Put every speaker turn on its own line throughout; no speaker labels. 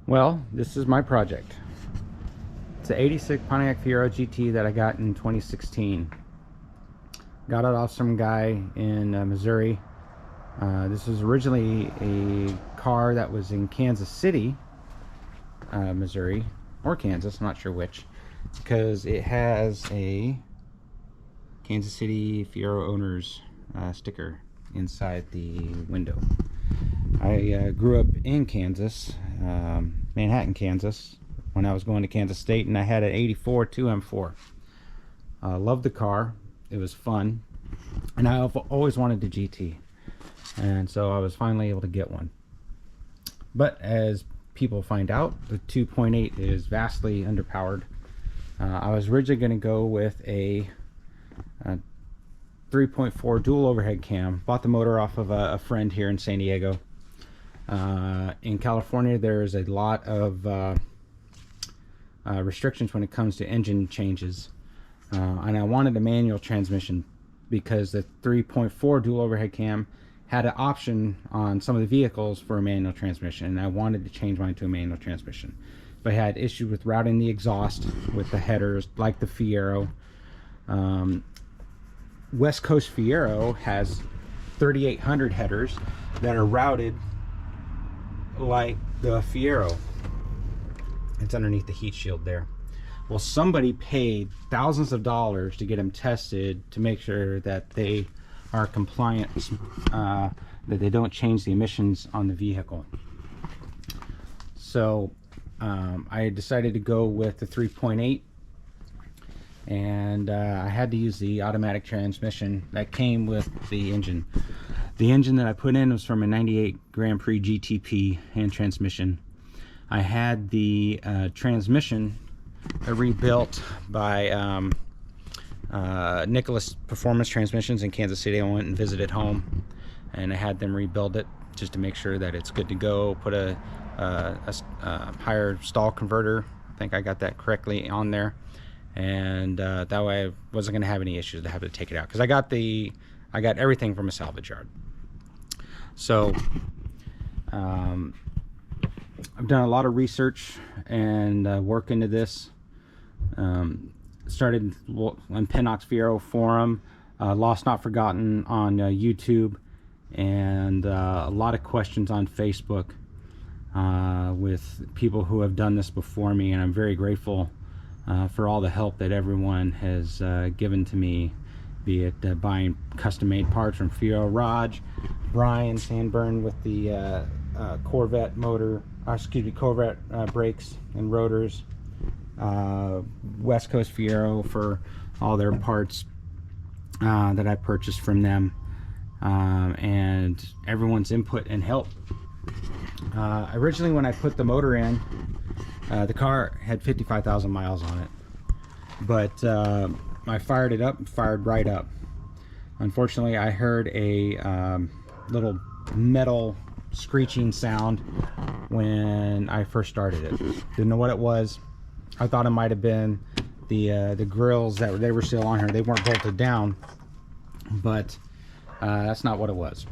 Well, this is my project. It's an 86 Pontiac Fiero GT that I got in 2016. Got it off some guy in Missouri. This was originally a car that was in Kansas City, Missouri, or Kansas, I'm not sure which, because it has a Kansas City Fiero owner's sticker inside the window. I grew up in Kansas, Manhattan, Kansas, when I was going to Kansas State, and I had an 84 2M4. Loved the car. It was fun, and I've always wanted a GT, and so I was finally able to get one. But as people find out, the 2.8 is vastly underpowered. I was originally going to go with a 3.4 dual overhead cam. Bought the motor off of a friend here in San Diego. In California, there's a lot of restrictions when it comes to engine changes, and I wanted a manual transmission because the 3.4 dual overhead cam had an option on some of the vehicles for a manual transmission, and I wanted to change mine to a manual transmission. But I had issues with routing the exhaust with the headers, like the Fiero. West Coast Fiero has 3800 headers that are routed like the Fiero. It's underneath the heat shield there. Well, somebody paid thousands of dollars to get them tested to make sure that they are compliant, that they don't change the emissions on the vehicle. So I decided to go with the 3.8, and I had to use the automatic transmission that came with the engine. The engine that I put in was from a 98 Grand Prix GTP hand transmission. I had the transmission rebuilt by Nicholas Performance Transmissions in Kansas City. I went and visited home, and I had them rebuild it just to make sure that it's good to go. Put a higher stall converter, I think I got that correctly on there, and that way I wasn't going to have any issues to have to take it out, because I got everything from a salvage yard. So I've done a lot of research and work into this. Started on Pinox Fiero forum, Lost Not Forgotten on YouTube, and a lot of questions on Facebook with people who have done this before me, and I'm very grateful for all the help that everyone has given to me, be it buying custom-made parts from Fiero Raj, Brian Sandburn with the Corvette motor, Corvette brakes and rotors, West Coast Fiero for all their parts that I purchased from them, and everyone's input and help. Originally, when I put the motor in, the car had 55,000 miles on it, but I fired it up, fired right up. Unfortunately, I heard a little metal screeching sound when I first started it. Didn't know what it was. I thought it might have been the grills that they were still on here. They weren't bolted down, but that's not what it was.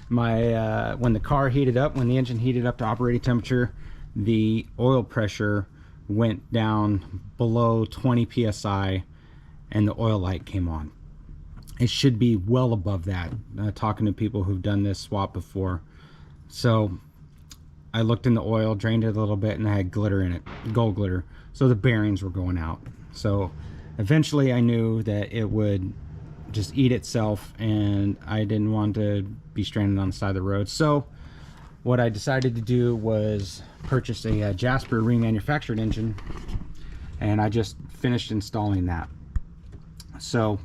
When the car heated up, when the engine heated up to operating temperature, the oil pressure went down below 20 psi, and the oil light came on. It should be well above that, talking to people who've done this swap before. So I looked in the oil, drained it a little bit, and I had glitter in it, gold glitter. So the bearings were going out. So eventually I knew that it would just eat itself, and I didn't want to be stranded on the side of the road. So what I decided to do was purchase a Jasper remanufactured engine, and I just finished installing that. So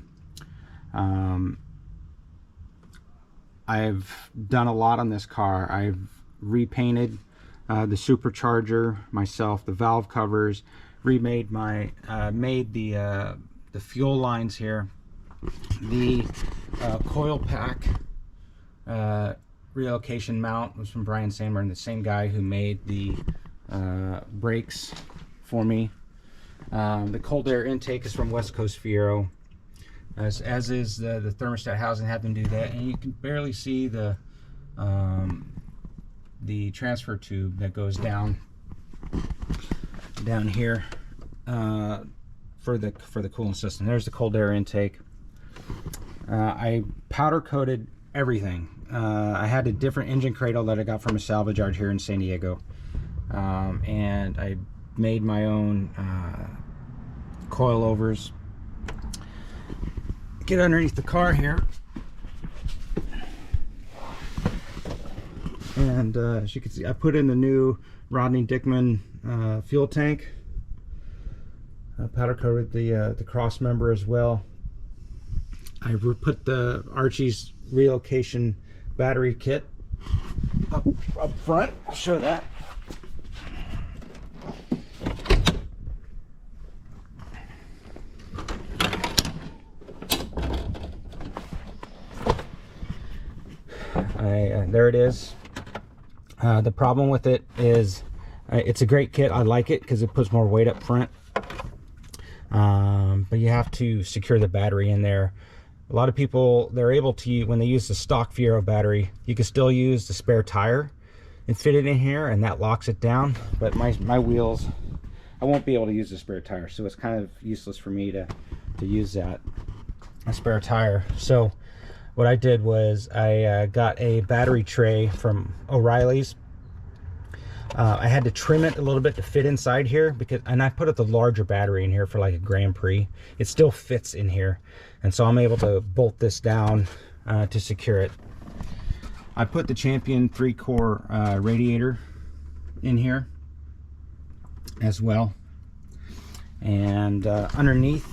I've done a lot on this car. I've repainted the supercharger myself, the valve covers, remade made the fuel lines here, the coil pack relocation mount was from Brian Sandburn, the same guy who made the brakes for me. The cold air intake is from West Coast Fiero, as is the thermostat housing. Had them do that, and you can barely see the transfer tube that goes down down here for the coolant system. There's the cold air intake. I powder coated everything. I had a different engine cradle that I got from a salvage yard here in San Diego, and I made my own coilovers. Get underneath the car here, and as you can see, I put in the new Rodney Dickman fuel tank. I powder coated the cross member as well. I put the Archie's relocation battery kit up front. I'll show that. There it is. The problem with it is it's a great kit. I like it because it puts more weight up front, but you have to secure the battery in there. A lot of people, they're able to, when they use the stock Fiero battery, you can still use the spare tire and fit it in here, and that locks it down. But my wheels, I won't be able to use the spare tire, so it's kind of useless for me to use a spare tire. So what I did was I got a battery tray from O'Reilly's. I had to trim it a little bit to fit inside here, and I put the larger battery in here for like a Grand Prix. It still fits in here, and so I'm able to bolt this down to secure it. I put the Champion 3-core radiator in here as well, and underneath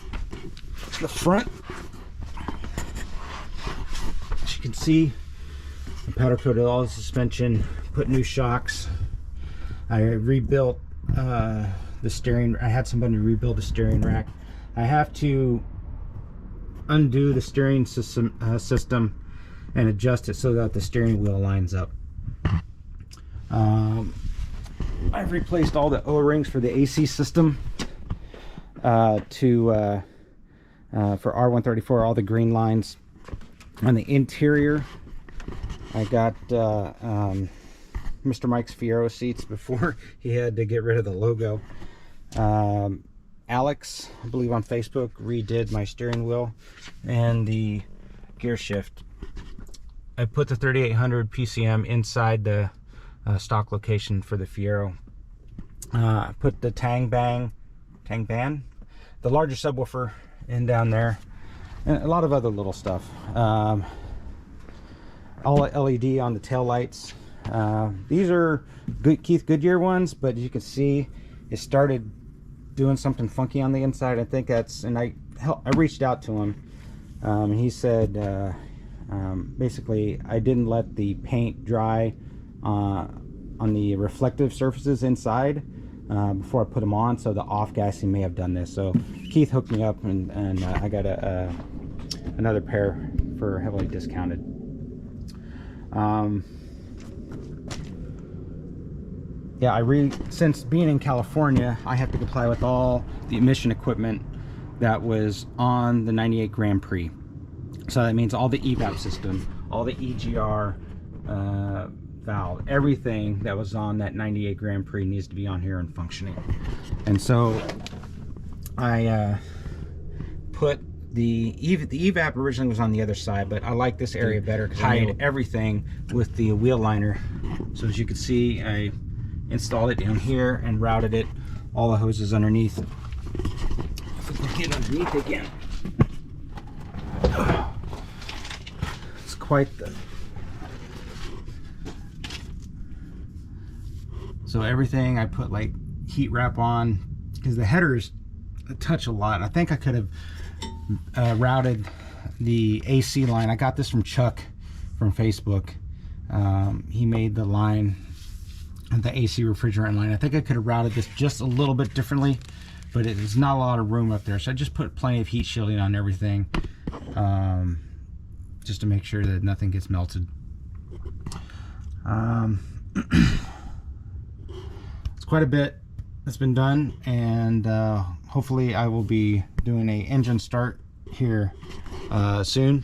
the front, as you can see, I powder coated all the suspension, put new shocks. I rebuilt the steering. I had somebody rebuild the steering rack. I have to undo the steering system and adjust it so that the steering wheel lines up. I've replaced all the O-rings for the AC system for R134, all the green lines. On the interior, I got Mr. Mike's Fiero seats before he had to get rid of the logo. Alex, I believe on Facebook, redid my steering wheel and the gear shift. I put the 3800 PCM inside the stock location for the Fiero. I put the Tang Ban, the larger subwoofer, in down there, and a lot of other little stuff. All LED on the tail lights. These are good Keith Goodyear ones, but as you can see, it started doing something funky on the inside. I think that's, and I reached out to him, and he said basically I didn't let the paint dry on the reflective surfaces inside before I put them on, so the off gassing may have done this. So Keith hooked me up, and I got another pair for heavily discounted. Yeah, since being in California, I have to comply with all the emission equipment that was on the 98 Grand Prix. So that means all the evap system, all the EGR valve, everything that was on that 98 Grand Prix needs to be on here and functioning. And so I put the evap originally was on the other side, but I like this area better because I made everything with the wheel liner. So as you can see, I installed it down here and routed it, all the hoses underneath. If we can get underneath again, it's quite the... So everything I put like heat wrap on, because the headers touch a lot. I think I could have routed the AC line. I got this from Chuck from Facebook. He made the line, the AC refrigerant line. I think I could have routed this just a little bit differently, but there's not a lot of room up there, so I just put plenty of heat shielding on everything, just to make sure that nothing gets melted. It's quite a bit that's been done, and hopefully I will be doing a engine start here soon.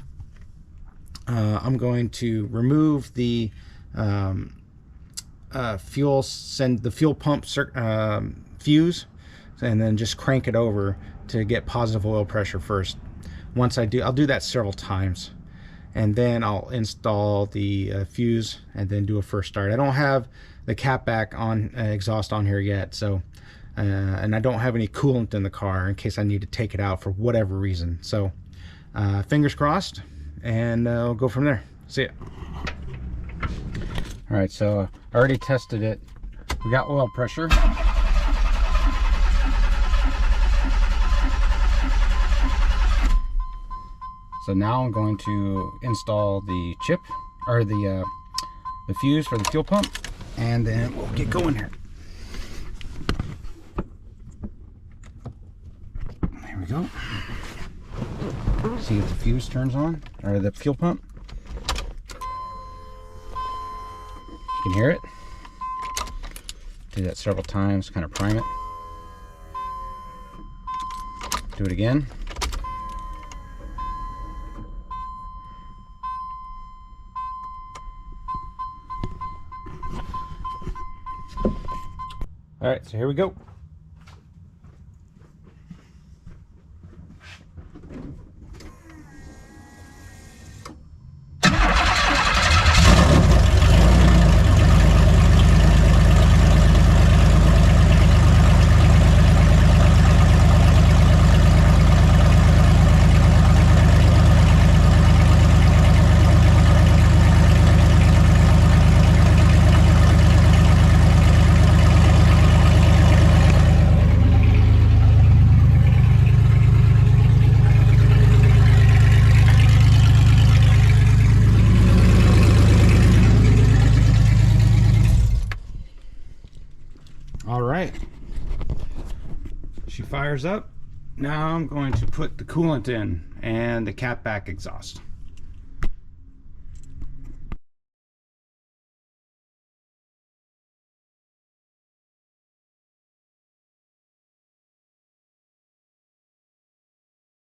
I'm going to remove the fuel pump fuse and then just crank it over to get positive oil pressure first. Once I do, I'll do that several times, and then I'll install the fuse and then do a first start. I don't have the cap back on exhaust on here yet, so and I don't have any coolant in the car in case I need to take it out for whatever reason. So fingers crossed, and we'll go from there. See ya. All right, so I already tested it. We got oil pressure. So now I'm going to install the chip, or the fuse for the fuel pump, and then we'll get going here. There we go. See if the fuse turns on, or the fuel pump. You can hear it. Do that several times, kind of prime it. Do it again. All right, so here we go. All right, she fires up. Now I'm going to put the coolant in and the cap back exhaust.